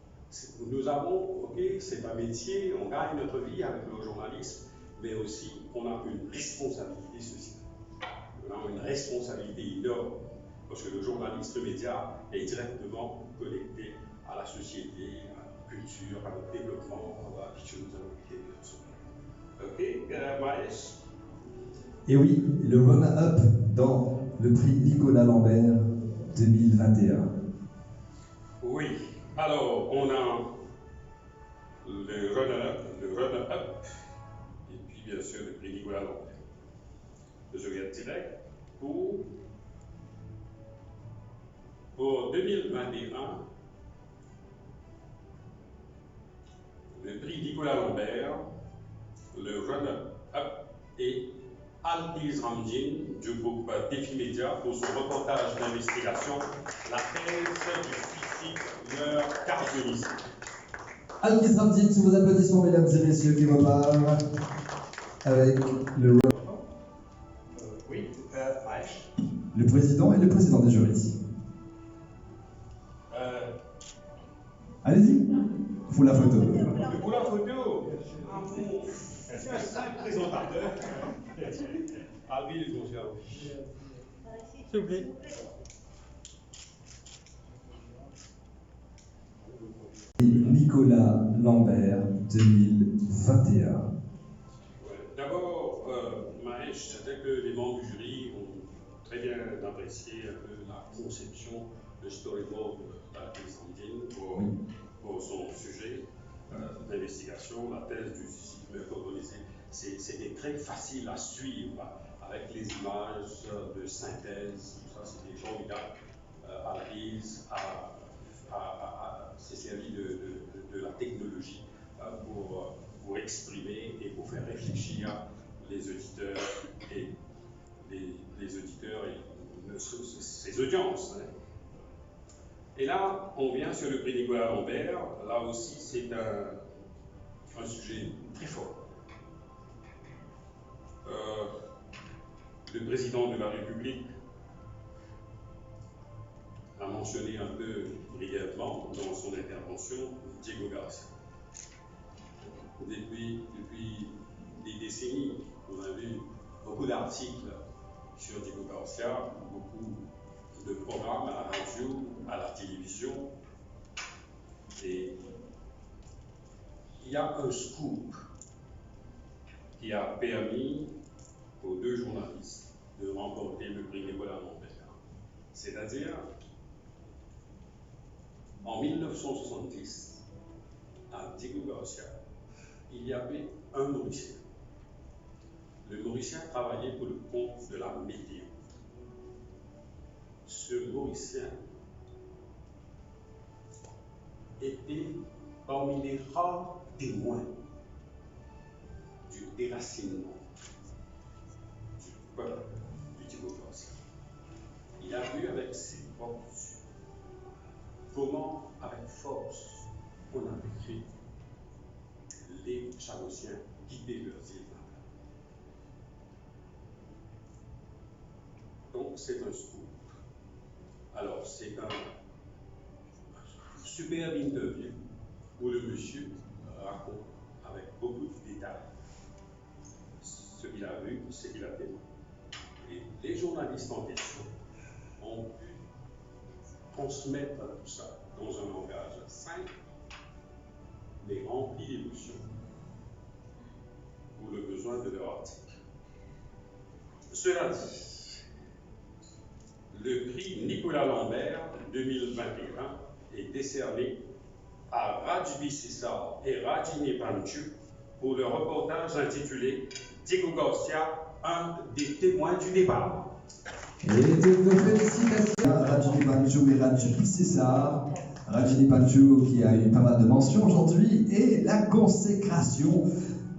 Nous avons, ok, c'est un métier, on gagne notre vie avec le journalisme, mais aussi on a une responsabilité sociale. On a une responsabilité énorme, parce que le journaliste, le média, est directement connecté à la société, à la culture, à notre développement, à la chose. Ok, Maëch. Et oui, le run-up dans le prix Nicolas Lambert 2021. Oui, alors on a le run-up, et puis bien sûr le prix Nicolas Lambert. Je vais être direct. Pour 2021, le prix Nicolas Lambert, le run-up est Alpiz Ramdin du groupe Défi Média pour son reportage d'investigation, la thèse du suicide cardiolysé. Alpiz Ramdin, sous vos applaudissements, mesdames et messieurs, qui repart avec le Oui, Maëch. Le président et le président des jurys. Allez-y, il faut la photo. Pour la photo, c'est un simple présentateur. Alvin est conscient. S'il vous plaît. Nicolas Lambert 2021. D'abord, Maëch, c'était que les membres du jury ont très bien apprécié un peu la conception, le storyboard d'Alpiz Ramdin pour son sujet d'investigation, la thèse du suicide cardiolysé. C'était très facile à suivre avec les images de synthèse, tout ça, c'était formidable. Alpiz s'est servi de la technologie pour exprimer et pour faire réfléchir les auditeurs et les auditeurs et ses audiences. Hein. Et là, on vient sur le prix Nicolas Lambert. Là aussi, c'est un sujet très fort. Le président de la République a mentionné un peu brièvement dans son intervention Diego Garcia. Depuis des décennies, on a vu beaucoup d'articles sur Diego Garcia, beaucoup de programmes à la radio, à la télévision. Et il y a un scoop qui a permis aux 2 journalistes de remporter le prix Nicolas Lambert. C'est-à-dire, en 1970, à Diego Garcia, il y avait un Mauricien. Le Mauricien travaillait pour le compte de la météo. Ce Mauricien était parmi les rares témoins du déracinement du peuple du Diego Garcia. Il a vu avec ses propres yeux comment, avec force, on avait fait les Chagossiens quitter leurs îles natales. Donc c'est un scoop. Alors c'est un superbe interview où le monsieur raconte avec beaucoup de détails ce qu'il a vu, ce qu'il a témoigné. Et les journalistes en question ont pu transmettre tout ça dans un langage simple, mais rempli d'émotion pour le besoin de leur article. Cela dit, le prix Nicolas Lambert 2021 est décerné à Rajbi Sissar et Rajini Panchu pour le reportage intitulé Diego Garcia, un des témoins du départ. Et de félicitations à Rajini Panchu et Rajbi Sissar. Rajini Panchu qui a eu pas mal de mentions aujourd'hui et la consécration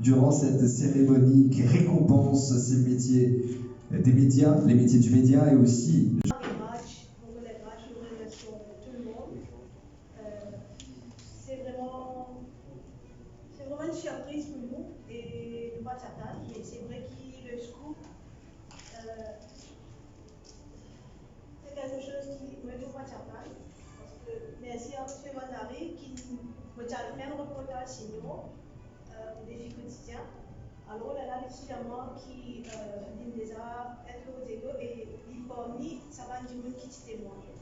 durant cette cérémonie qui récompense ces métiers des médias, les métiers du média et aussi c'est vraiment une surprise pour nous et nous pas s'attendre, mais c'est vrai que le scoop c'est quelque chose qui me fait pas s'attendre. Parce que merci à M. Manari qui me tient le même reportage sinon au défi quotidien. Alors là, évidemment, qui dit déjà être aux égaux et parmi ça va du monde qui témoigne.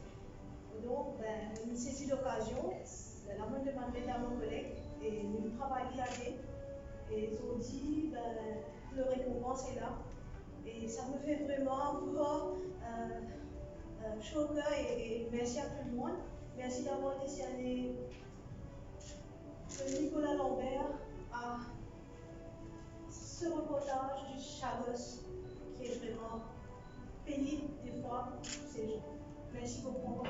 Donc, je saisis l'occasion, la main demandé à mon collègue et nous travaillons avec et ils ont dit le récompense est là. Et ça me fait vraiment encore chaud au cœur et merci à tout le monde. Merci d'avoir décerné Nicolas Lambert à ce reportage du Chagos qui est vraiment pénible des fois pour ces gens. Merci beaucoup.